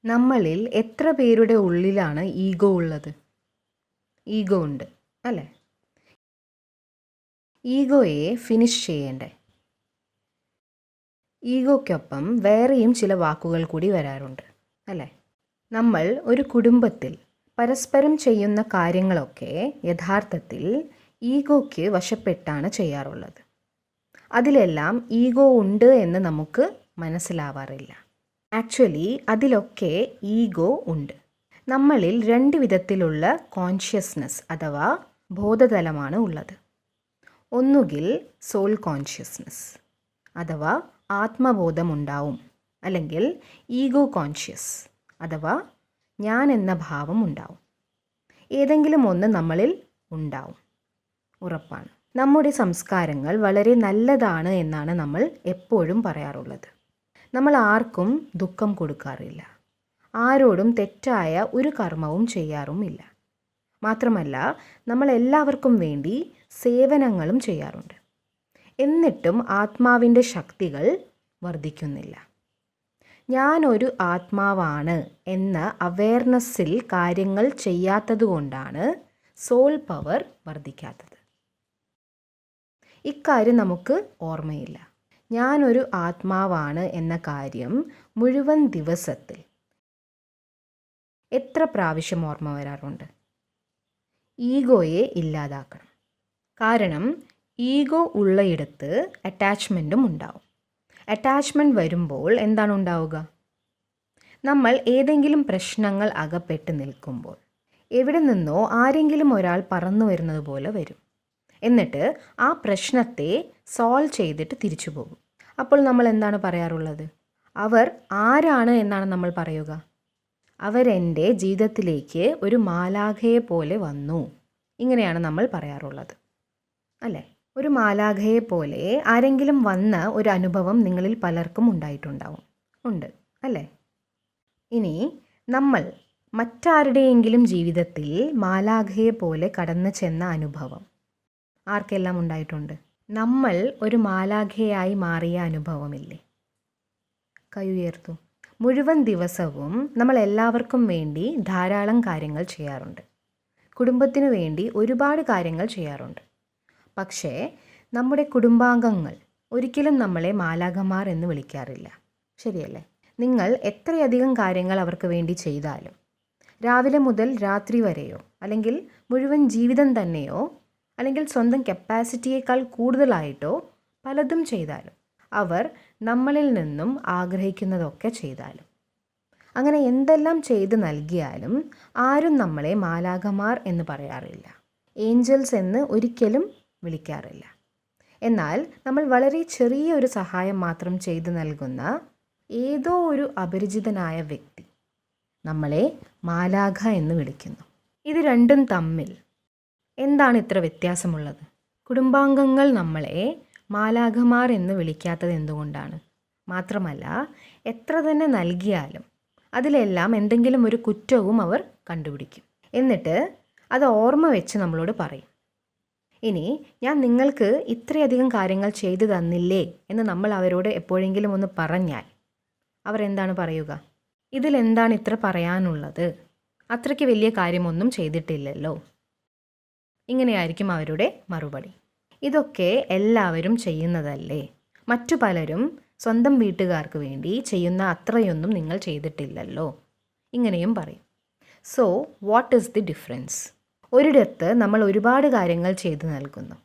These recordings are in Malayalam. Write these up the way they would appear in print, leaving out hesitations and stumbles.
നമ്മളിൽ എത്ര പേരുടെ ഉള്ളിലാണ് ഈഗോ ഉള്ളത്? ഈഗോ ഉണ്ട് അല്ലേ? ഈഗോയെ ഫിനിഷ് ചെയ്യണ്ടേ? ഈഗോയ്ക്കൊപ്പം വേറെയും ചില വാക്കുകൾ കൂടി വരാറുണ്ട് അല്ലേ? നമ്മൾ ഒരു കുടുംബത്തിൽ പരസ്പരം ചെയ്യുന്ന കാര്യങ്ങളൊക്കെ യഥാർത്ഥത്തിൽ ഈഗോയ്ക്ക് വശപ്പെട്ടാണ് ചെയ്യാറുള്ളത്. അതിലെല്ലാം ഈഗോ ഉണ്ട് എന്ന് നമുക്ക് മനസ്സിലാവാറില്ല. ആക്ച്വലി അതിലൊക്കെ ഈഗോ ഉണ്ട്. നമ്മളിൽ രണ്ട് വിധത്തിലുള്ള കോൺഷ്യസ്നെസ് അഥവാ ബോധതലമാണ് ഉള്ളത്. ഒന്നുകിൽ സോൾ കോൺഷ്യസ്നെസ് അഥവാ ആത്മബോധമുണ്ടാവും, അല്ലെങ്കിൽ ഈഗോ കോൺഷ്യസ് അഥവാ ഞാൻ എന്ന ഭാവം ഉണ്ടാവും. ഏതെങ്കിലും ഒന്ന് നമ്മളിൽ ഉണ്ടാവും, ഉറപ്പാണ്. നമ്മുടെ സംസ്കാരങ്ങൾ വളരെ നല്ലതാണ് എന്നാണ് നമ്മൾ എപ്പോഴും പറയാറുള്ളത്. നമ്മൾ ആർക്കും ദുഃഖം കൊടുക്കാറില്ല, ആരോടും തെറ്റായ ഒരു കർമ്മവും ചെയ്യാറുമില്ല. മാത്രമല്ല, നമ്മൾ എല്ലാവർക്കും വേണ്ടി സേവനങ്ങളും ചെയ്യാറുണ്ട്. എന്നിട്ടും ആത്മാവിൻ്റെ ശക്തികൾ വർദ്ധിക്കുന്നില്ല. ഞാനൊരു ആത്മാവാണ് എന്ന അവെയർനെസ്സിൽ കാര്യങ്ങൾ ചെയ്യാത്തതുകൊണ്ടാണ് സോൾ പവർ വർദ്ധിക്കാത്തത്. ഇക്കാര്യം നമുക്ക് ഓർമ്മയില്ല. ഞാനൊരു ആത്മാവാണ് എന്ന കാര്യം മുഴുവൻ ദിവസത്തിൽ എത്ര പ്രാവശ്യം ഓർമ്മ വരാറുണ്ട്? ഈഗോയെ ഇല്ലാതാക്കണം. കാരണം ഈഗോ ഉള്ളയിടത്ത് അറ്റാച്ച്മെൻറ്റും ഉണ്ടാവും. അറ്റാച്ച്മെൻറ്റ് വരുമ്പോൾ എന്താണ് ഉണ്ടാവുക? നമ്മൾ ഏതെങ്കിലും പ്രശ്നങ്ങൾ അകപ്പെട്ട് നിൽക്കുമ്പോൾ എവിടെ നിന്നോ ആരെങ്കിലും ഒരാൾ പറന്നു വരുന്നത് പോലെ വരും. എന്നിട്ട് ആ പ്രശ്നത്തെ സോൾവ് ചെയ്തിട്ട് തിരിച്ചു പോകും. അപ്പോൾ നമ്മൾ എന്താണ് പറയാറുള്ളത്? അവർ ആരാണ് എന്നാണ് നമ്മൾ പറയുക? അവരെൻ്റെ ജീവിതത്തിലേക്ക് ഒരു മാലാഖയെ പോലെ വന്നു. ഇങ്ങനെയാണ് നമ്മൾ പറയാറുള്ളത് അല്ലേ? ഒരു മാലാഖയെ പോലെ ആരെങ്കിലും വന്ന ഒരു അനുഭവം നിങ്ങളിൽ പലർക്കും ഉണ്ടായിട്ടുണ്ടാവും. ഉണ്ട് അല്ലേ? ഇനി നമ്മൾ മറ്റാരുടെയെങ്കിലും ജീവിതത്തിൽ മാലാഖയെ പോലെ കടന്നു ചെന്ന അനുഭവം ആർക്കെല്ലാം ഉണ്ടായിട്ടുണ്ട്? നമ്മൾ ഒരു മാലാഖയായി മാറിയ അനുഭവമില്ലേ? കൈ ഉയർത്തു. മുഴുവൻ ദിവസവും നമ്മൾ എല്ലാവർക്കും വേണ്ടി ധാരാളം കാര്യങ്ങൾ ചെയ്യാറുണ്ട്. കുടുംബത്തിനു വേണ്ടി ഒരുപാട് കാര്യങ്ങൾ ചെയ്യാറുണ്ട്. പക്ഷേ നമ്മുടെ കുടുംബാംഗങ്ങൾ ഒരിക്കലും നമ്മളെ മാലാഖമാർ എന്ന് വിളിക്കാറില്ല, ശരിയല്ലേ? നിങ്ങൾ എത്രയധികം കാര്യങ്ങൾ അവർക്ക് വേണ്ടി ചെയ്താലും, രാവിലെ മുതൽ രാത്രി വരെയോ, അല്ലെങ്കിൽ മുഴുവൻ ജീവിതം തന്നെയോ, അല്ലെങ്കിൽ സ്വന്തം കപ്പാസിറ്റിയേക്കാൾ കൂടുതലായിട്ടോ പലതും ചെയ്താലും, അവർ നമ്മളിൽ നിന്നും ആഗ്രഹിക്കുന്നതൊക്കെ ചെയ്താലും, അങ്ങനെ എന്തെല്ലാം ചെയ്ത് നൽകിയാലും ആരും നമ്മളെ മാലാഖമാർ എന്ന് പറയാറില്ല, ഏഞ്ചൽസ് എന്ന് ഒരിക്കലും വിളിക്കാറില്ല. എന്നാൽ നമ്മൾ വളരെ ചെറിയ ഒരു സഹായം മാത്രം ചെയ്തു നൽകുന്ന ഏതോ ഒരു അപരിചിതനായ വ്യക്തി നമ്മളെ മാലാഖ എന്ന് വിളിക്കുന്നു. ഇത് രണ്ടും തമ്മിൽ എന്താണ് ഇത്ര വ്യത്യാസമുള്ളത്? കുടുംബാംഗങ്ങൾ നമ്മളെ മാലാഖമാർ എന്ന് വിളിക്കാത്തത് എന്തുകൊണ്ടാണ്? മാത്രമല്ല, എത്ര തന്നെ നൽകിയാലും അതിലെല്ലാം എന്തെങ്കിലും ഒരു കുറ്റവും അവർ കണ്ടുപിടിക്കും. എന്നിട്ട് അത് ഓർമ്മ വെച്ച് നമ്മളോട് പറയും. ഇനി ഞാൻ നിങ്ങൾക്ക് ഇത്രയധികം കാര്യങ്ങൾ ചെയ്തു തന്നില്ലേ എന്ന് നമ്മൾ അവരോട് എപ്പോഴെങ്കിലും ഒന്ന് പറഞ്ഞാൽ അവർ എന്താണ് പറയുക? ഇതിലെന്താണ് ഇത്ര പറയാനുള്ളത്? അത്രയ്ക്ക് വലിയ കാര്യമൊന്നും ചെയ്തിട്ടില്ലല്ലോ. ഇങ്ങനെയായിരിക്കും അവരുടെ മറുപടി. ഇതൊക്കെ എല്ലാവരും ചെയ്യുന്നതല്ലേ? മറ്റു പലരും സ്വന്തം വീട്ടുകാർക്ക് വേണ്ടി ചെയ്യുന്ന അത്രയൊന്നും നിങ്ങൾ ചെയ്തിട്ടില്ലല്ലോ. ഇങ്ങനെയും പറയും. So what is the difference? ഒരിടത്ത് നമ്മൾ ഒരുപാട് കാര്യങ്ങൾ ചെയ്തു നൽകുന്നു,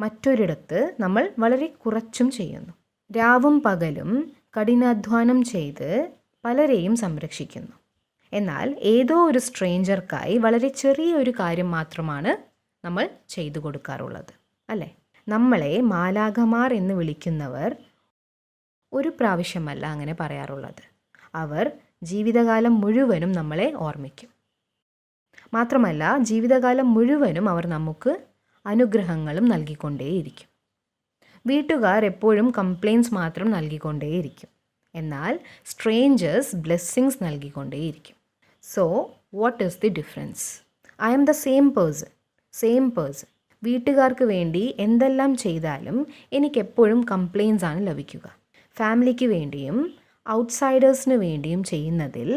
മറ്റൊരിടത്ത് നമ്മൾ വളരെ കുറച്ചും ചെയ്യുന്നു. രാവും പകലും കഠിനാധ്വാനം ചെയ്ത് പലരെയും സംരക്ഷിക്കുന്നു. എന്നാൽ ഏതോ ഒരു സ്ട്രേഞ്ചർക്കായി വളരെ ചെറിയൊരു കാര്യം മാത്രമാണ് നമ്മൾ ചെയ്തു കൊടുക്കാറുള്ളത് അല്ലേ? നമ്മളെ മാലാഖമാർ എന്ന് വിളിക്കുന്നവർ ഒരു പ്രാവശ്യമല്ല അങ്ങനെ പറയാറുള്ളത്. അവർ ജീവിതകാലം മുഴുവനും നമ്മളെ ഓർമ്മിക്കും. മാത്രമല്ല, ജീവിതകാലം മുഴുവനും അവർ നമുക്ക് അനുഗ്രഹങ്ങളും നൽകിക്കൊണ്ടേയിരിക്കും. വീട്ടുകാർ എപ്പോഴും കംപ്ലയിൻസ് മാത്രം നൽകിക്കൊണ്ടേയിരിക്കും. എന്നാൽ സ്ട്രേഞ്ചേഴ്സ് ബ്ലെസ്സിങ്സ് നൽകിക്കൊണ്ടേയിരിക്കും. So what is the difference? I am the same person. വീട്ടുകാർക്ക് വേണ്ടി എന്തെല്ലാം ചെയ്താലും എനിക്കെപ്പോഴും കംപ്ലയിൻസ് ആണ് ലഭിക്കുക. ഫാമിലിക്ക് വേണ്ടിയും ഔട്ട്സൈഡേഴ്സിന് വേണ്ടിയും ചെയ്യുന്നതിൽ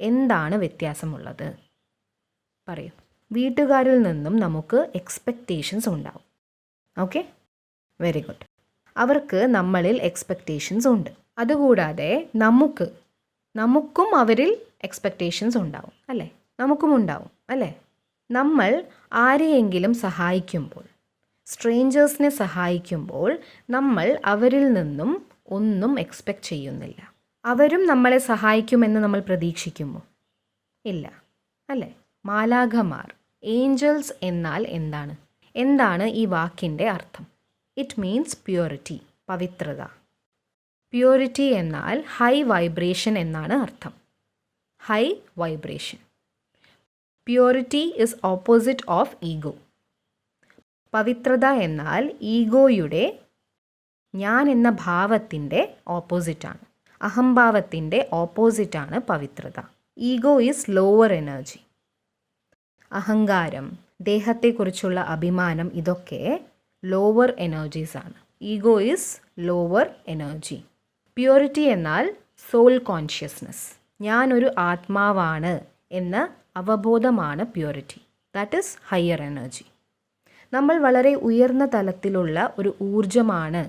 എന്താണ് വ്യത്യാസമുള്ളത്? പറയൂ. വീട്ടുകാരിൽ നിന്നും നമുക്ക് എക്സ്പെക്റ്റേഷൻസ് ഉണ്ടാവും. Okay, very good. അവർക്ക് നമ്മളിൽ എക്സ്പെക്റ്റേഷൻസ് ഉണ്ട്. അതുകൂടാതെ നമുക്കും അവരിൽ എക്സ്പെക്റ്റേഷൻസ് ഉണ്ടാവും അല്ലേ? നമുക്കും ഉണ്ടാവും അല്ലേ? നമ്മൾ ആരെയെങ്കിലും സഹായിക്കുമ്പോൾ, സ്ട്രേഞ്ചേഴ്സിനെ സഹായിക്കുമ്പോൾ നമ്മൾ അവരിൽ നിന്നും ഒന്നും എക്സ്പെക്റ്റ് ചെയ്യുന്നില്ല. അവരും നമ്മളെ സഹായിക്കുമെന്ന് നമ്മൾ പ്രതീക്ഷിക്കുമോ? ഇല്ല അല്ലേ? മാലാഖമാർ, ഏഞ്ചൽസ് എന്നാൽ എന്താണ് ഈ വാക്കിൻ്റെ അർത്ഥം? ഇറ്റ് മീൻസ് പ്യൂരിറ്റി, പവിത്രത. പ്യൂരിറ്റി എന്നാൽ ഹൈ വൈബ്രേഷൻ എന്നാണ് അർത്ഥം. High vibration. Purity is opposite of ego. പവിത്രത എന്നാൽ ഈഗോയുടെ, ഞാൻ എന്ന ഭാവത്തിൻ്റെ ഓപ്പോസിറ്റാണ്. അഹംഭാവത്തിൻ്റെ ഓപ്പോസിറ്റാണ് പവിത്രത. Ego is lower energy. അഹങ്കാരം, ദേഹത്തെക്കുറിച്ചുള്ള അഭിമാനം, ഇതൊക്കെ ലോവർ എനർജീസ് ആണ്. Ego is lower energy. Purity എന്നാൽ സോൾ കോൺഷ്യസ്നസ്. ഞാനൊരു ആത്മാവാണ് എന്ന അവബോധമാണ് purity. That is higher energy. നമ്മൾ വളരെ ഉയർന്ന തലത്തിലുള്ള ഒരു ഊർജമാണ്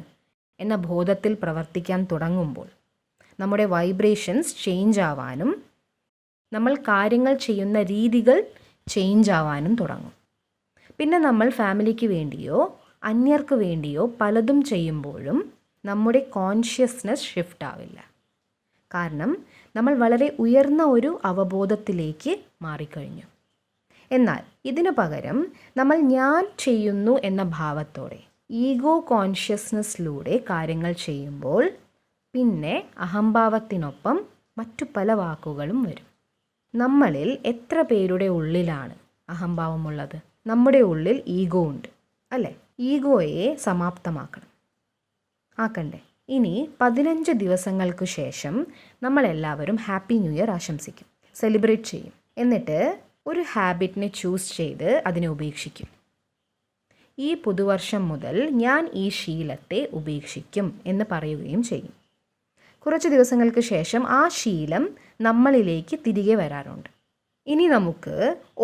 എന്ന ബോധത്തിൽ പ്രവർത്തിക്കാൻ തുടങ്ങുമ്പോൾ നമ്മുടെ വൈബ്രേഷൻസ് ചേഞ്ച് ആവാനും നമ്മൾ കാര്യങ്ങൾ ചെയ്യുന്ന രീതികൾ ചേഞ്ച് ആവാനും തുടങ്ങും. പിന്നെ നമ്മൾ ഫാമിലിക്ക് വേണ്ടിയോ അന്യർക്ക് വേണ്ടിയോ പലതും ചെയ്യുമ്പോഴും നമ്മുടെ കോൺഷ്യസ്നെസ് ഷിഫ്റ്റ് ആവില്ല. കാരണം നമ്മൾ വളരെ ഉയർന്ന ഒരു അവബോധത്തിലേക്ക് മാറിക്കഴിഞ്ഞു. എന്നാൽ ഇതിനു പകരം നമ്മൾ ഞാൻ ചെയ്യുന്നു എന്ന ഭാവത്തോടെ ഈഗോ കോൺഷ്യസ്നെസ്സിലൂടെ കാര്യങ്ങൾ ചെയ്യുമ്പോൾ പിന്നെ അഹംഭാവത്തിനൊപ്പം മറ്റു പല വാക്കുകളും വരും. നമ്മളിൽ എത്ര പേരുടെ ഉള്ളിലാണ് അഹംഭാവമുള്ളത്? നമ്മുടെ ഉള്ളിൽ ഈഗോ ഉണ്ട് അല്ലേ? ഈഗോയെ സമാപ്തമാക്കണം. ആക്കണ്ടേ? ഇനി 15 ദിവസങ്ങൾക്ക് ശേഷം നമ്മളെല്ലാവരും ഹാപ്പി ന്യൂ ഇയർ ആശംസിക്കും, സെലിബ്രേറ്റ് ചെയ്യും. എന്നിട്ട് ഒരു ഹാബിറ്റിനെ ചൂസ് ചെയ്ത് അതിനെ ഉപേക്ഷിക്കും. ഈ പുതുവർഷം മുതൽ ഞാൻ ഈ ശീലത്തെ ഉപേക്ഷിക്കും എന്ന് പറയുകയും ചെയ്യും. കുറച്ച് ദിവസങ്ങൾക്ക് ശേഷം ആ ശീലം നമ്മളിലേക്ക് തിരികെ വരാറുണ്ട്. ഇനി നമുക്ക്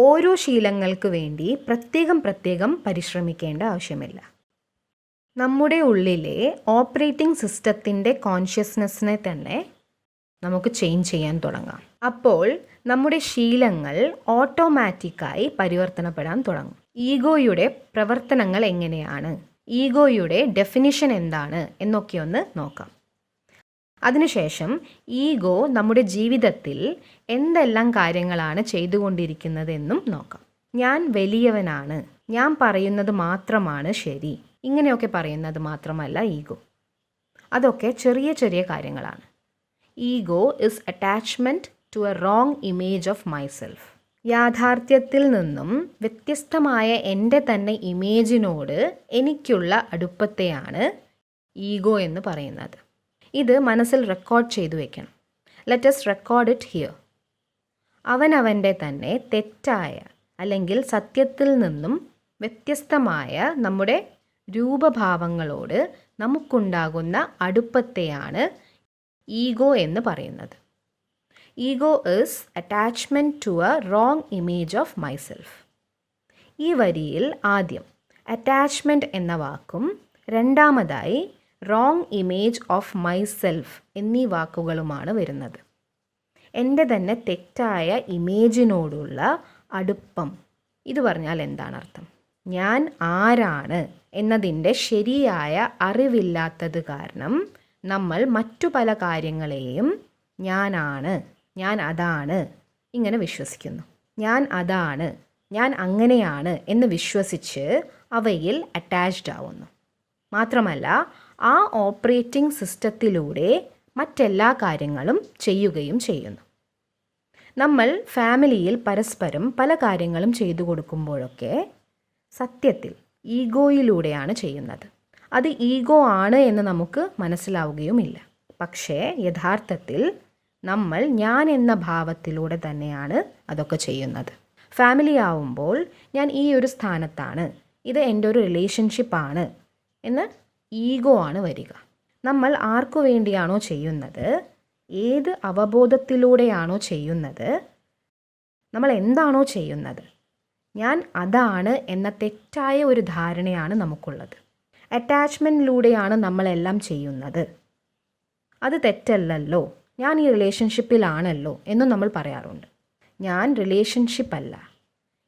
ഓരോ ശീലങ്ങൾക്ക് വേണ്ടി പ്രത്യേകം പരിശ്രമിക്കേണ്ട ആവശ്യമില്ല. നമ്മുടെ ഉള്ളിലെ ഓപ്പറേറ്റിംഗ് സിസ്റ്റത്തിൻ്റെ കോൺഷ്യസ്നെസ്സിനെ തന്നെ നമുക്ക് ചേഞ്ച് ചെയ്യാൻ തുടങ്ങാം. അപ്പോൾ നമ്മുടെ ശീലങ്ങൾ ഓട്ടോമാറ്റിക്കായി പരിവർത്തനപ്പെടാൻ തുടങ്ങും. ഈഗോയുടെ പ്രവർത്തനങ്ങൾ എങ്ങനെയാണ്, ഈഗോയുടെ ഡെഫിനിഷൻ എന്താണ് എന്നൊക്കെ ഒന്ന് നോക്കാം. അതിനുശേഷം ഈഗോ നമ്മുടെ ജീവിതത്തിൽ എന്തെല്ലാം കാര്യങ്ങളാണ് ചെയ്തുകൊണ്ടിരിക്കുന്നതെന്നും നോക്കാം. ഞാൻ വലിയവനാണ്, ഞാൻ പറയുന്നത് മാത്രമാണ് ശരി, ഇങ്ങനെയൊക്കെ പറയുന്നത് മാത്രമല്ല ഈഗോ. അതൊക്കെ ചെറിയ കാര്യങ്ങളാണ്. Ego is attachment to a wrong image of myself. യാഥാർത്ഥ്യത്തിൽ നിന്നും വ്യത്യസ്തമായ എൻ്റെ തന്നെ ഇമേജിനോട് എനിക്കുള്ള അടുപ്പത്തെയാണ് ഈഗോ എന്ന് പറയുന്നത്. ഇത് മനസ്സിൽ റെക്കോർഡ് ചെയ്തു വെക്കണം. Let us record it here. അവനവൻ്റെ തന്നെ തെറ്റായ അല്ലെങ്കിൽ സത്യത്തിൽ നിന്നും വ്യത്യസ്തമായ നമ്മുടെ രൂപഭാവങ്ങളോട് നമുക്കുണ്ടാകുന്ന അടുപ്പത്തെയാണ് ഈഗോ എന്ന് പറയുന്നത്. Ego is attachment to a wrong image of myself. ഈ വരിയിൽ ആദ്യം അറ്റാച്ച്മെൻറ്റ് എന്ന വാക്കും രണ്ടാമതായി റോങ് ഇമേജ് ഓഫ് മൈസെൽഫ് എന്നീ വാക്കുകളുമാണ് വരുന്നത്. എൻ്റെ തന്നെ തെറ്റായ ഇമേജിനോടുള്ള അടുപ്പം, ഇത് പറഞ്ഞാൽ എന്താണ് അർത്ഥം? ഞാൻ ആരാണ് എന്നതിൻ്റെ ശരിയായ അറിവില്ലാത്തത് കാരണം നമ്മൾ മറ്റു പല കാര്യങ്ങളെയും ഞാനാണ്, ഞാൻ അതാണ് ഇങ്ങനെ വിശ്വസിക്കുന്നു. ഞാൻ അതാണ്, ഞാൻ അങ്ങനെയാണ് എന്ന് വിശ്വസിച്ച് അവയിൽ അറ്റാച്ച്ഡ് ആവുന്നു. മാത്രമല്ല ആ ഓപ്പറേറ്റിംഗ് സിസ്റ്റത്തിലൂടെ മറ്റെല്ലാ കാര്യങ്ങളും ചെയ്യുകയും ചെയ്യുന്നു. നമ്മൾ ഫാമിലിയിൽ പരസ്പരം പല കാര്യങ്ങളും ചെയ്തു കൊടുക്കുമ്പോഴൊക്കെ സത്യത്തിൽ ഈഗോയിലൂടെയാണ് ചെയ്യുന്നത്. അത് ഈഗോ ആണ് എന്ന് നമുക്ക് മനസ്സിലാവുകയുമില്ല. പക്ഷേ യഥാർത്ഥത്തിൽ നമ്മൾ ഞാൻ എന്ന ഭാവത്തിലൂടെ തന്നെയാണ് അതൊക്കെ ചെയ്യുന്നത്. ഫാമിലി ആവുമ്പോൾ ഞാൻ ഈ ഒരു സ്ഥാനത്താണ്, ഇത് എൻ്റെ ഒരു റിലേഷൻഷിപ്പാണ് എന്ന് ഈഗോ ആണ് വരിക. നമ്മൾ ആർക്കു വേണ്ടിയാണോ ചെയ്യുന്നത്, ഏത് അവബോധത്തിലൂടെയാണോ ചെയ്യുന്നത്, നമ്മൾ എന്താണോ ചെയ്യുന്നത്, ഞാൻ അതാണ് എന്ന തെറ്റായ ഒരു ധാരണയാണ് നമുക്കുള്ളത്. അറ്റാച്ച്മെൻറ്റിലൂടെയാണ് നമ്മളെല്ലാം ചെയ്യുന്നത്, അത് തെറ്റല്ലല്ലോ, ഞാൻ ഈ റിലേഷൻഷിപ്പിലാണല്ലോ എന്നും നമ്മൾ പറയാറുണ്ട്. ഞാൻ റിലേഷൻഷിപ്പല്ല,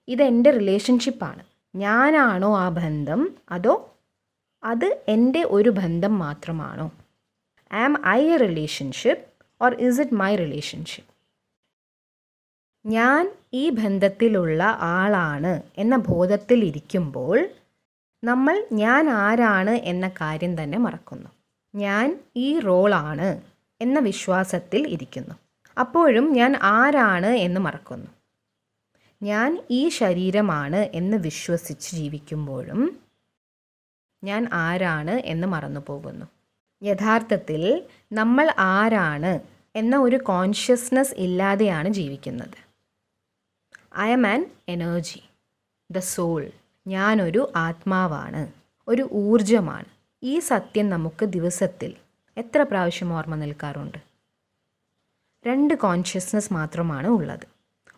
ഇതെൻ്റെ റിലേഷൻഷിപ്പാണ്. ഞാനാണോ ആ ബന്ധം, അതോ അത് എൻ്റെ ഒരു ബന്ധം മാത്രമാണോ? Am I a relationship or is it my relationship? ഞാൻ ഈ ബന്ധത്തിലുള്ള ആളാണ് എന്ന ബോധത്തിൽ ഇരിക്കുമ്പോൾ നമ്മൾ ഞാൻ ആരാണ് എന്ന കാര്യം തന്നെ മറക്കുന്നു. ഞാൻ ഈ റോളാണ് എന്ന വിശ്വാസത്തിൽ ഇരിക്കുന്നു. അപ്പോഴും ഞാൻ ആരാണ് എന്ന് മറക്കുന്നു. ഞാൻ ഈ ശരീരമാണ് എന്ന് വിശ്വസിച്ച് ജീവിക്കുമ്പോഴും ഞാൻ ആരാണ് എന്ന് മറന്നു പോകുന്നു. യഥാർത്ഥത്തിൽ നമ്മൾ ആരാണ് എന്ന ഒരു കോൺഷ്യസ്നെസ് ഇല്ലാതെയാണ് ജീവിക്കുന്നത്. I am an energy, the soul. ഞാനൊരു ആത്മാവാണ്, ഒരു ഊർജമാണ്. ഈ സത്യം നമുക്ക് ദിവസത്തിൽ എത്ര പ്രാവശ്യം ഓർമ്മ നിൽക്കാറുണ്ട്? 2 കോൺഷ്യസ്നെസ് മാത്രമാണ് ഉള്ളത്.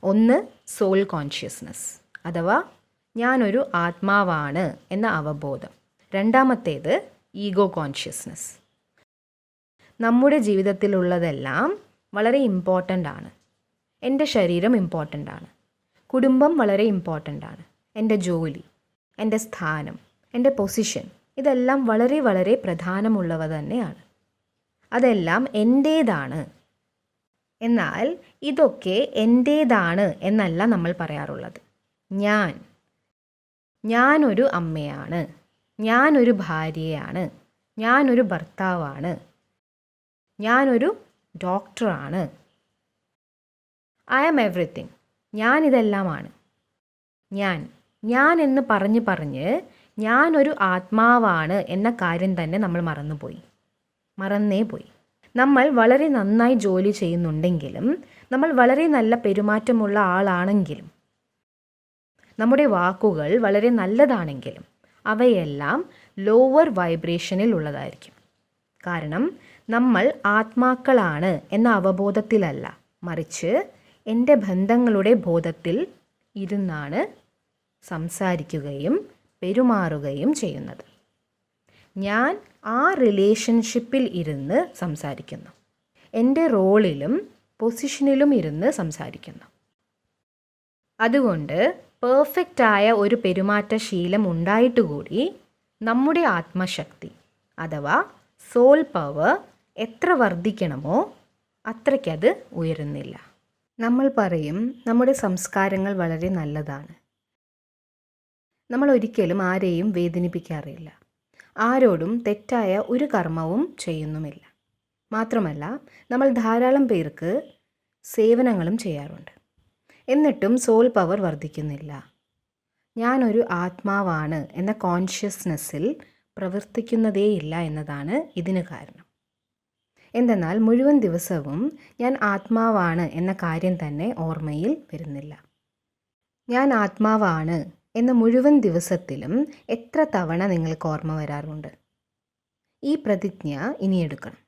ഒന്ന് സോൾ കോൺഷ്യസ്നെസ്, അഥവാ ഞാനൊരു ആത്മാവാണ് എന്ന അവബോധം. രണ്ടാമത്തേത് ഈഗോ കോൺഷ്യസ്നെസ്. നമ്മുടെ ജീവിതത്തിലുള്ളതെല്ലാം വളരെ ഇമ്പോർട്ടൻ്റ് ആണ്. എൻ്റെ ശരീരം ഇമ്പോർട്ടൻ്റ് ആണ്, കുടുംബം വളരെ ഇമ്പോർട്ടൻ്റ് ആണ്, എൻ്റെ ജോലി, എൻ്റെ സ്ഥാനം, എൻ്റെ പൊസിഷൻ, ഇതെല്ലാം വളരെ വളരെ പ്രധാനമുള്ളവ തന്നെയാണ്. അതെല്ലാം എൻ്റേതാണ്. എന്നാൽ ഇതൊക്കെ എൻ്റേതാണ് എന്നല്ല നമ്മൾ പറയാറുള്ളത്. ഞാനൊരു അമ്മയാണ്, ഞാനൊരു ഭാര്യയാണ്, ഞാനൊരു ഭർത്താവാണ്, ഞാനൊരു ഡോക്ടറാണ്. I am everything. ഞാനിതെല്ലാമാണ്. ഞാൻ എന്ന് പറഞ്ഞ് ഞാനൊരു ആത്മാവാണ് എന്ന കാര്യം തന്നെ നമ്മൾ മറന്നേ പോയി. നമ്മൾ വളരെ നന്നായി ജോലി ചെയ്യുന്നുണ്ടെങ്കിലും, നമ്മൾ വളരെ നല്ല പെരുമാറ്റമുള്ള ആളാണെങ്കിലും, നമ്മുടെ വാക്കുകൾ വളരെ നല്ലതാണെങ്കിലും അവയെല്ലാം ലോവർ വൈബ്രേഷനിൽ ഉള്ളതായിരിക്കും. കാരണം നമ്മൾ ആത്മാക്കളാണ് എന്ന അവബോധത്തിലല്ല, മറിച്ച് എൻ്റെ ബന്ധങ്ങളുടെ ബോധത്തിൽ ഇരുന്നാണ് സംസാരിക്കുകയും പെരുമാറുകയും ചെയ്യുന്നത്. ഞാൻ ആ റിലേഷൻഷിപ്പിൽ ഇരുന്ന് സംസാരിക്കുന്നു, എൻ്റെ റോളിലും പൊസിഷനിലും ഇരുന്ന് സംസാരിക്കുന്നു. അതുകൊണ്ട് പെർഫെക്റ്റായ ഒരു പെരുമാറ്റശീലം ഉണ്ടായിട്ടുകൂടി നമ്മുടെ ആത്മശക്തി അഥവാ സോൾ പവർ എത്ര വർദ്ധിക്കണമോ അത്രയ്ക്കത് ഉയരുന്നില്ല. നമ്മൾ പറയും നമ്മുടെ സംസ്കാരങ്ങൾ വളരെ നല്ലതാണ്. നമ്മൾ ഒരിക്കലും ആരെയും വേദനിപ്പിക്കാറില്ല, ആരോടും തെറ്റായ ഒരു കർമ്മവും ചെയ്യുന്നുമില്ല. മാത്രമല്ല നമ്മൾ ധാരാളം പേർക്ക് സേവനങ്ങളും ചെയ്യാറുണ്ട്. എന്നിട്ടും സോൾ പവർ വർദ്ധിക്കുന്നില്ല. ഞാനൊരു ആത്മാവാണ് എന്ന കോൺഷ്യസ്നെസ്സിൽ പ്രവർത്തിക്കുന്നതേയില്ല എന്നതാണ് ഇതിന് കാരണം. എന്തെന്നാൽ മുഴുവൻ ദിവസവും ഞാൻ ആത്മാവാണ് എന്ന കാര്യം തന്നെ ഓർമ്മയിൽ വരുന്നില്ല. ഞാൻ ആത്മാവാണ് എന്ന മുഴുവൻ ദിവസത്തിലും എത്ര തവണ നിങ്ങൾക്ക് ഓർമ്മ വരാറുണ്ട്? ഈ പ്രതിജ്ഞ ഇനി എടുക്കണം.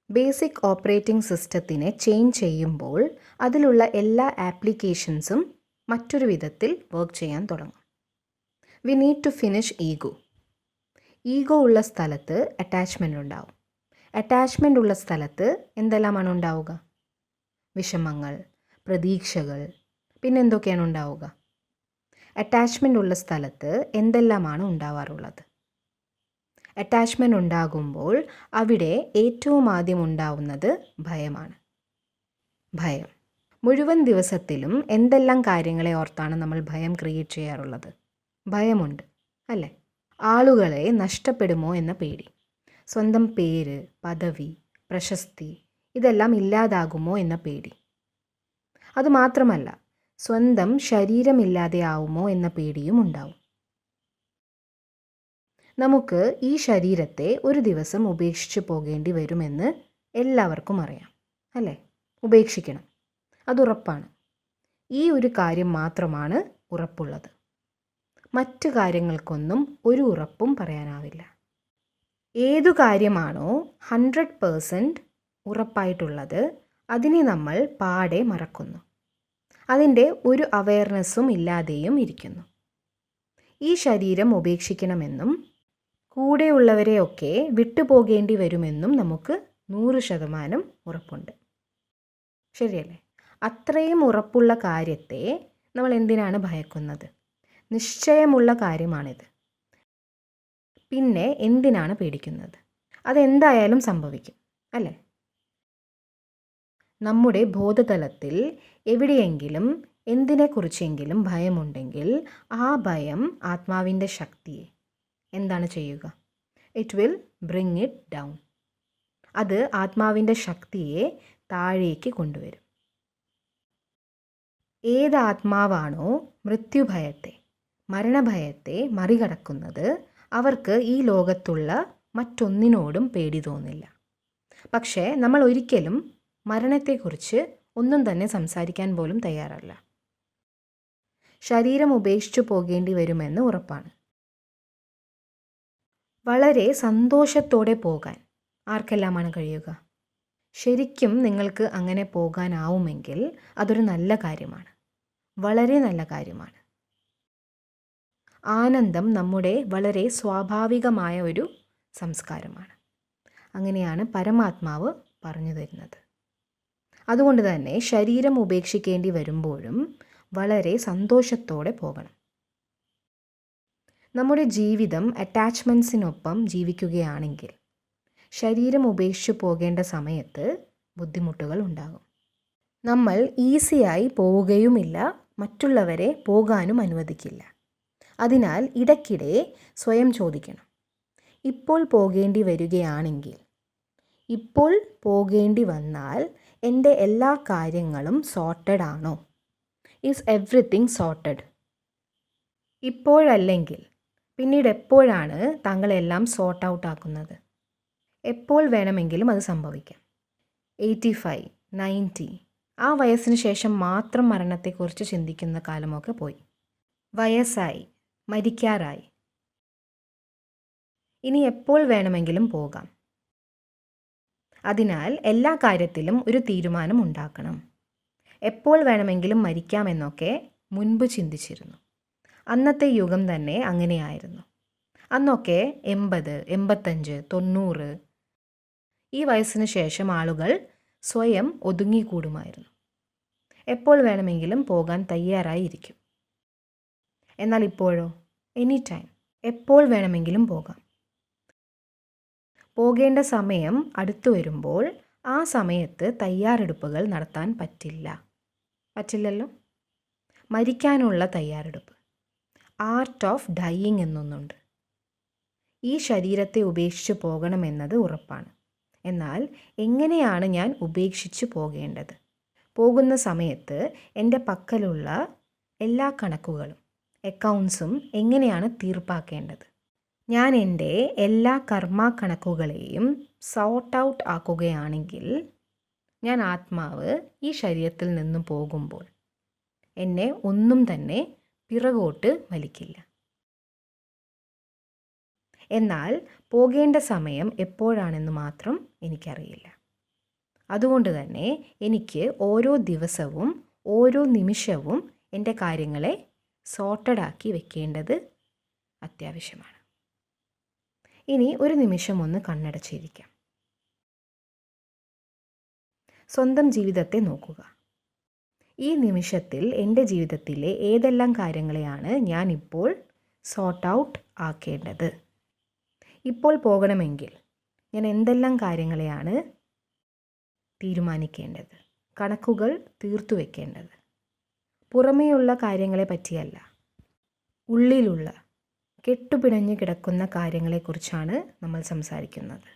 ബേസിക് ഓപ്പറേറ്റിംഗ് സിസ്റ്റത്തിനെ ചേഞ്ച് ചെയ്യുമ്പോൾ അതിലുള്ള എല്ലാ ആപ്ലിക്കേഷൻസും മറ്റൊരു വിധത്തിൽ വർക്ക് ചെയ്യാൻ തുടങ്ങും. We need to finish ego ഉള്ള സ്ഥലത്ത് അറ്റാച്ച്മെൻ്റ് ഉണ്ടാവും. അറ്റാച്ച്മെൻ്റ് ഉള്ള സ്ഥലത്ത് എന്തെല്ലാമാണ് ഉണ്ടാവുക? വിഷമങ്ങൾ, പ്രതീക്ഷകൾ, പിന്നെന്തൊക്കെയാണ് ഉണ്ടാവുക? അറ്റാച്ച്മെൻ്റ് ഉള്ള സ്ഥലത്ത് എന്തെല്ലാമാണ് ഉണ്ടാവാറുള്ളത്? അറ്റാച്ച്മെൻ്റ് ഉണ്ടാകുമ്പോൾ അവിടെ ഏറ്റവും ആദ്യം ഉണ്ടാവുന്നത് ഭയമാണ്. ഭയം. മുഴുവൻ ദിവസത്തിലും എന്തെല്ലാം കാര്യങ്ങളെ ഓർത്താണ് നമ്മൾ ഭയം ക്രിയേറ്റ് ചെയ്യാറുള്ളത്? ഭയമുണ്ട് അല്ലേ? ആളുകളെ നഷ്ടപ്പെടുമോ എന്ന പേടി, സ്വന്തം പേര്, പദവി, പ്രശസ്തി ഇതെല്ലാം ഇല്ലാതാകുമോ എന്ന പേടി. അതുമാത്രമല്ല, സ്വന്തം ശരീരമില്ലാതെയാവുമോ എന്ന പേടിയും ഉണ്ടാവും. നമുക്ക് ഈ ശരീരത്തെ ഒരു ദിവസം ഉപേക്ഷിച്ച് പോകേണ്ടി വരുമെന്ന് എല്ലാവർക്കും അറിയാം അല്ലേ? ഉപേക്ഷിക്കണം, അതുറപ്പാണ്. ഈ ഒരു കാര്യം മാത്രമാണ് ഉറപ്പുള്ളത്. മറ്റു കാര്യങ്ങൾക്കൊന്നും ഒരു ഉറപ്പും പറയാനാവില്ല. ഏതു കാര്യമാണോ 100% ഉറപ്പായിട്ടുള്ളത് അതിനെ നമ്മൾ പാടെ മറക്കുന്നു. അതിൻ്റെ ഒരു അവയർനെസ്സും ഇല്ലാതെയും ഇരിക്കുന്നു. ഈ ശരീരം ഉപേക്ഷിക്കണമെന്നും കൂടെയുള്ളവരെയൊക്കെ വിട്ടുപോകേണ്ടി വരുമെന്നും നമുക്ക് 100% ഉറപ്പുണ്ട്. ശരിയല്ലേ? അത്രയും ഉറപ്പുള്ള കാര്യത്തെ നമ്മൾ എന്തിനാണ് ഭയക്കുന്നത്? നിശ്ചയമുള്ള കാര്യമാണിത്. പിന്നെ എന്തിനാണ് പേടിക്കുന്നത്? അതെന്തായാലും സംഭവിക്കും, അല്ലേ? നമ്മുടെ ബോധതലത്തിൽ എവിടെയെങ്കിലും എന്തിനെക്കുറിച്ചെങ്കിലും ഭയമുണ്ടെങ്കിൽ ആ ഭയം ആത്മാവിൻ്റെ ശക്തിയെ എന്താണ് ചെയ്യുക? It will bring it down. അത് ആത്മാവിൻ്റെ ശക്തിയെ താഴേക്ക് കൊണ്ടുവരും. ഏത് ആത്മാവാണോ മൃത്യുഭയത്തെ, മരണഭയത്തെ മറികടക്കുന്നത്, അവർക്ക് ഈ ലോകത്തുള്ള മറ്റൊന്നിനോടും പേടി തോന്നില്ല. പക്ഷേ നമ്മൾ ഒരിക്കലും മരണത്തെക്കുറിച്ച് ഒന്നും തന്നെ സംസാരിക്കാൻ പോലും തയ്യാറല്ല. ശരീരം ഉപേക്ഷിച്ചു പോകേണ്ടി വരുമെന്ന് ഉറപ്പാണ്. വളരെ സന്തോഷത്തോടെ പോകാൻ ആർക്കെല്ലാമാണ് കഴിയുക? ശരിക്കും നിങ്ങൾക്ക് അങ്ങനെ പോകാനാവുമെങ്കിൽ അതൊരു നല്ല കാര്യമാണ്, വളരെ നല്ല കാര്യമാണ്. ആനന്ദം നമ്മുടെ വളരെ സ്വാഭാവികമായ ഒരു സംസ്കാരമാണ്. അങ്ങനെയാണ് പരമാത്മാവ് പറഞ്ഞു തരുന്നത്. അതുകൊണ്ട് തന്നെ ശരീരം ഉപേക്ഷിക്കേണ്ടി വരുമ്പോഴും വളരെ സന്തോഷത്തോടെ പോകണം. നമ്മുടെ ജീവിതം അറ്റാച്ച്മെൻറ്റ്സിനൊപ്പം ജീവിക്കുകയാണെങ്കിൽ ശരീരം ഉപേക്ഷിച്ചു പോകേണ്ട സമയത്ത് ബുദ്ധിമുട്ടുകൾ ഉണ്ടാകും. നമ്മൾ ഈസിയായി പോവുകയുമില്ല, മറ്റുള്ളവരെ പോകാനും അനുവദിക്കില്ല. അതിനാൽ ഇടയ്ക്കിടെ സ്വയം ചോദിക്കണം, ഇപ്പോൾ പോകേണ്ടി വരികയാണെങ്കിൽ, ഇപ്പോൾ പോകേണ്ടി വന്നാൽ എൻ്റെ എല്ലാ കാര്യങ്ങളും സോർട്ടഡ് ആണോ? Is everything sorted? ഇപ്പോഴല്ലെങ്കിൽ പിന്നീട് എപ്പോഴാണ് താങ്കളെല്ലാം സോർട്ട് ഔട്ട് ആക്കുന്നത്? എപ്പോൾ വേണമെങ്കിലും അത് സംഭവിക്കാം. 85, 90 ആ വയസ്സിന് ശേഷം മാത്രം മരണത്തെക്കുറിച്ച് ചിന്തിക്കുന്ന കാലമൊക്കെ പോയി. വയസ്സായി, മരിക്കാറായി. ഇനി എപ്പോൾ വേണമെങ്കിലും പോകാം. അതിനാൽ എല്ലാ കാര്യത്തിലും ഒരു തീരുമാനം ഉണ്ടാക്കണം. എപ്പോൾ വേണമെങ്കിലും മരിക്കാമെന്നൊക്കെ മുൻപ് ചിന്തിച്ചിരുന്നു. അന്നത്തെ യുഗം തന്നെ അങ്ങനെയായിരുന്നു. അന്നൊക്കെ 80, 85, 90 ഈ വയസ്സിന് ശേഷം ആളുകൾ സ്വയം ഒതുങ്ങിക്കൂടുമായിരുന്നു. എപ്പോൾ വേണമെങ്കിലും പോകാൻ തയ്യാറായിരിക്കും. എന്നാൽ ഇപ്പോഴോ? എനി ടൈം, എപ്പോൾ വേണമെങ്കിലും പോകാം. പോകേണ്ട സമയം അടുത്തു വരുമ്പോൾ ആ സമയത്ത് തയ്യാറെടുപ്പുകൾ നടത്താൻ പറ്റില്ലല്ലോ. മരിക്കാനുള്ള തയ്യാറെടുപ്പ്, ആർട്ട് ഓഫ് ഡൈയിങ് എന്നൊന്നുണ്ട്. ഈ ശരീരത്തെ ഉപേക്ഷിച്ച് പോകണമെന്നത് ഉറപ്പാണ്. എന്നാൽ എങ്ങനെയാണ് ഞാൻ ഉപേക്ഷിച്ച് പോകേണ്ടത്? പോകുന്ന സമയത്ത് എൻ്റെ പക്കലുള്ള എല്ലാ കണക്കുകളും, അക്കൗണ്ട്സും എങ്ങനെയാണ് തീർപ്പാക്കേണ്ടത്? ഞാൻ എൻ്റെ എല്ലാ കർമ്മ കണക്കുകളെയും സോർട്ട് ഔട്ട് ആക്കുകയാണെങ്കിൽ ഞാൻ ആത്മാവ് ഈ ശരീരത്തിൽ നിന്നും പോകുമ്പോൾ എന്നെ ഒന്നും തന്നെ പിറകോട്ട് വലിക്കില്ല. എന്നാൽ പോകേണ്ട സമയം എപ്പോഴാണെന്ന് മാത്രം എനിക്കറിയില്ല. അതുകൊണ്ട് തന്നെ എനിക്ക് ഓരോ ദിവസവും ഓരോ നിമിഷവും എൻ്റെ കാര്യങ്ങളെ സോർട്ടഡാക്കി വെക്കേണ്ടത് അത്യാവശ്യമാണ്. ഇനി ഒരു നിമിഷം ഒന്ന് കണ്ണടച്ചിരിക്കാം. സ്വന്തം ജീവിതത്തെ നോക്കുക. ഈ നിമിഷത്തിൽ എൻ്റെ ജീവിതത്തിലെ ഏതെല്ലാം കാര്യങ്ങളെയാണ് ഞാൻ ഇപ്പോൾ സോർട്ട് ഔട്ട് ആക്കേണ്ടത്? ഇപ്പോൾ പോകണമെങ്കിൽ ഞാൻ എന്തെല്ലാം കാര്യങ്ങളെയാണ് തീരുമാനിക്കേണ്ടത്, കണക്കുകൾ തീർത്തു വെക്കേണ്ടത്? പുറമേയുള്ള കാര്യങ്ങളെ പറ്റിയല്ല, ഉള്ളിലുള്ള കെട്ടുപിണഞ്ഞു കിടക്കുന്ന കാര്യങ്ങളെക്കുറിച്ചാണ് നമ്മൾ സംസാരിക്കുന്നത്.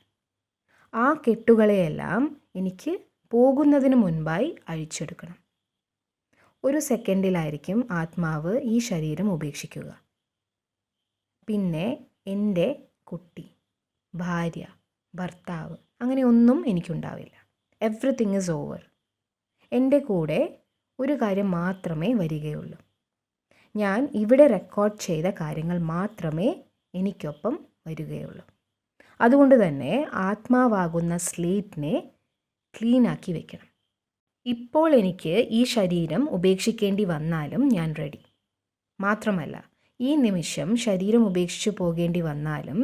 ആ കെട്ടുകളെയെല്ലാം എനിക്ക് പോകുന്നതിന് മുൻപായി അഴിച്ചെടുക്കണം. ഒരു സെക്കൻഡിലായിരിക്കും ആത്മാവ് ഈ ശരീരം ഉപേക്ഷിക്കുക. പിന്നെ എൻ്റെ കുട്ടി, ഭാര്യ, ഭർത്താവ് അങ്ങനെ ഒന്നും എനിക്കുണ്ടാവില്ല. Everything is over. എൻ്റെ കൂടെ ഒരു കാര്യം മാത്രമേ വരികയുള്ളൂ. ഞാൻ ഇവിടെ റെക്കോർഡ് ചെയ്ത കാര്യങ്ങൾ മാത്രമേ എനിക്കൊപ്പം വരികയുള്ളൂ. അതുകൊണ്ട് തന്നെ ആത്മാവാകുന്ന സ്ലേറ്റിനെ ക്ലീനാക്കി വെക്കണം. ഇപ്പോൾ എനിക്ക് ഈ ശരീരം ഉപേക്ഷിക്കേണ്ടി വന്നാലും ഞാൻ റെഡി. മാത്രമല്ല, ഈ നിമിഷം ശരീരം ഉപേക്ഷിച്ചു പോകേണ്ടി വന്നാലും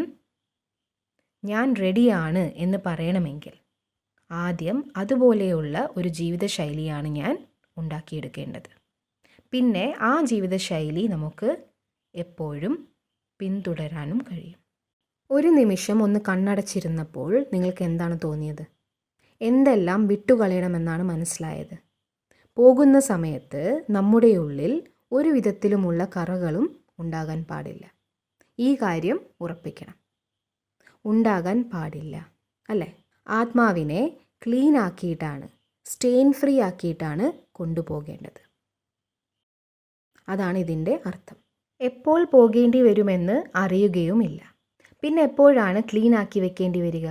ഞാൻ റെഡിയാണ് എന്ന് പറയണമെങ്കിൽ ആദ്യം അതുപോലെയുള്ള ഒരു ജീവിതശൈലിയാണ് ഞാൻ ഉണ്ടാക്കിയെടുക്കേണ്ടത്. പിന്നെ ആ ജീവിതശൈലി നമുക്ക് എപ്പോഴും പിന്തുടരാനും കഴിയും. ഒരു നിമിഷം ഒന്ന് കണ്ണടച്ചിരുന്നപ്പോൾ നിങ്ങൾക്ക് എന്താണ് തോന്നിയത്? എന്തെല്ലാം വിട്ടുകളയണമെന്നാണ് മനസ്സിലായത്? പോകുന്ന സമയത്ത് നമ്മുടെ ഉള്ളിൽ ഒരു വിധത്തിലുമുള്ള കറകളും ഉണ്ടാകാൻ പാടില്ല. ഈ കാര്യം ഉറപ്പിക്കണം. ഉണ്ടാകാൻ പാടില്ല, അല്ലേ? ആത്മാവിനെ ക്ലീൻ ആക്കിയിട്ടാണ്, സ്റ്റെയിൻ ഫ്രീ ആക്കിയിട്ടാണ് കൊണ്ടുപോകേണ്ടത്. അതാണ് ഇതിൻ്റെ അർത്ഥം. എപ്പോൾ പോകേണ്ടി വരുമെന്ന് അറിയുകയുമില്ല. പിന്നെ എപ്പോഴാണ് ക്ലീൻ ആക്കി വെക്കേണ്ടി വരിക?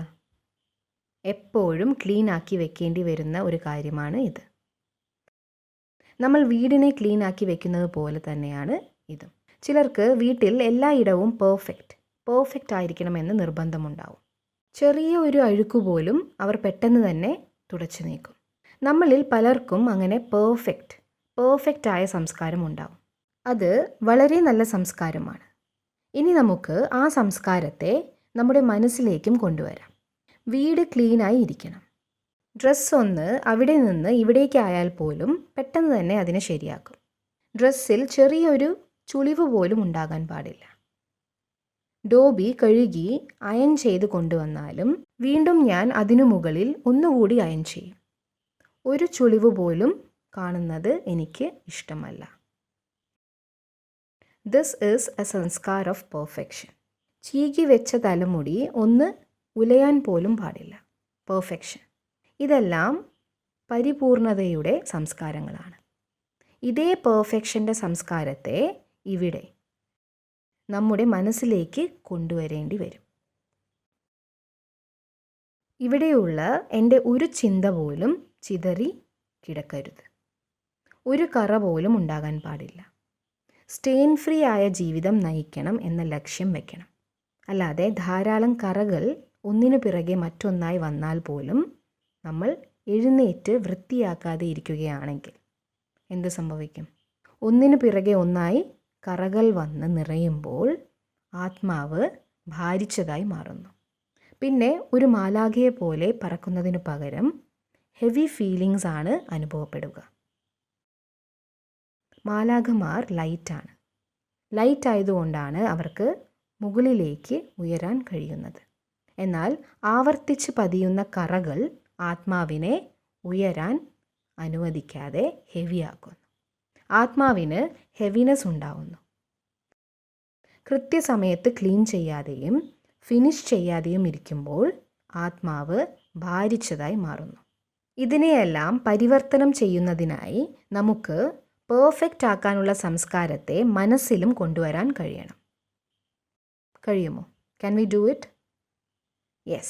എപ്പോഴും ക്ലീൻ ആക്കി വെക്കേണ്ടി വരുന്ന ഒരു കാര്യമാണ് ഇത്. നമ്മൾ വീടിനെ ക്ലീൻ ആക്കി വെക്കുന്നത് പോലെ തന്നെയാണ് ഇതും. ചിലർക്ക് വീട്ടിൽ എല്ലായിടവും പെർഫെക്റ്റ് ആയിരിക്കണമെന്ന് നിർബന്ധമുണ്ടാവും. ചെറിയ ഒരു അഴുക്ക് പോലും അവർ പെട്ടെന്ന് തന്നെ തുടച്ചു നീക്കും. നമ്മളിൽ പലർക്കും അങ്ങനെ പെർഫെക്റ്റ് ആയ സംസ്കാരം ഉണ്ടാവും. അത് വളരെ നല്ല സംസ്കാരമാണ്. ഇനി നമുക്ക് ആ സംസ്കാരത്തെ നമ്മുടെ മനസ്സിലേക്കും കൊണ്ടുവരാം. വീട് ക്ലീനായി ഇരിക്കണം. ഡ്രസ്സ് ഒന്ന് അവിടെ നിന്ന് ഇവിടേക്കായാൽ പോലും പെട്ടെന്ന് തന്നെ അതിനെ ശരിയാക്കും. ഡ്രസ്സിൽ ചെറിയൊരു ചുളിവ് പോലും ഉണ്ടാകാൻ പാടില്ല. ഡോബി കഴുകി അയൺ ചെയ്ത് കൊണ്ടുവന്നാലും വീണ്ടും ഞാൻ അതിനു മുകളിൽ ഒന്നുകൂടി അയൺ ചെയ്യും. ഒരു ചുളിവ് പോലും കാണുന്നത് എനിക്ക് ഇഷ്ടമല്ല. This is a sanskar of perfection. ചീകി വെച്ച തലമുടി ഒന്ന് ഉലയാൻ പോലും പാടില്ല. പെർഫെക്ഷൻ. ഇതെല്ലാം പരിപൂർണതയുടെ സംസ്കാരങ്ങളാണ്. ഇതേ പെർഫെക്ഷൻ്റെ സംസ്കാരത്തെ ഇവിടെ നമ്മുടെ മനസ്സിലേക്ക് കൊണ്ടുവരേണ്ടി വരും. ഇവിടെയുള്ള എൻ്റെ ഒരു ചിന്ത പോലും ചിതറി കിടക്കരുത്. ഒരു കറ പോലും ഉണ്ടാകാൻ പാടില്ല. സ്റ്റെയിൻ ഫ്രീ ആയ ജീവിതം നയിക്കണം എന്ന ലക്ഷ്യം വെക്കണം. അല്ലാതെ ധാരാളം കറകൾ ഒന്നിനു പിറകെ മറ്റൊന്നായി വന്നാൽ പോലും നമ്മൾ എഴുന്നേറ്റ് വൃത്തിയാക്കാതെ ഇരിക്കുകയാണെങ്കിൽ എന്ത് സംഭവിക്കും? ഒന്നിനു പിറകെ ഒന്നായി കറകൾ വന്ന് നിറയുമ്പോൾ ആത്മാവ് ഭാരിച്ചതായി മാറുന്നു. പിന്നെ ഒരു മാലാഖയെ പോലെ പറക്കുന്നതിനു പകരം ഹെവി ഫീലിങ്സ് ആണ് അനുഭവപ്പെടുക. മാലാഖമാർ ലൈറ്റാണ്. ലൈറ്റ് ആയതുകൊണ്ടാണ് അവർക്ക് മുകളിലേക്ക് ഉയരാൻ കഴിയുന്നത്. എന്നാൽ ആവർത്തിച്ച് പതിയുന്ന കറകൾ ആത്മാവിനെ ഉയരാൻ അനുവദിക്കാതെ ഹെവിയാക്കുന്നു. ആത്മാവിന് ഹെവിനെസ് ഉണ്ടാവുന്നു. കൃത്യസമയത്ത് ക്ലീൻ ചെയ്യാതെയും ഫിനിഷ് ചെയ്യാതെയും ഇരിക്കുമ്പോൾ ആത്മാവ് ഭാരിച്ചതായി മാറുന്നു. ഇതിനെയെല്ലാം പരിവർത്തനം ചെയ്യുന്നതിനായി നമുക്ക് പെർഫെക്റ്റ് ആക്കാനുള്ള സംസ്കാരത്തെ മനസ്സിലും കൊണ്ടുവരാൻ കഴിയണം. കഴിയുമോ? Can we do it? Yes.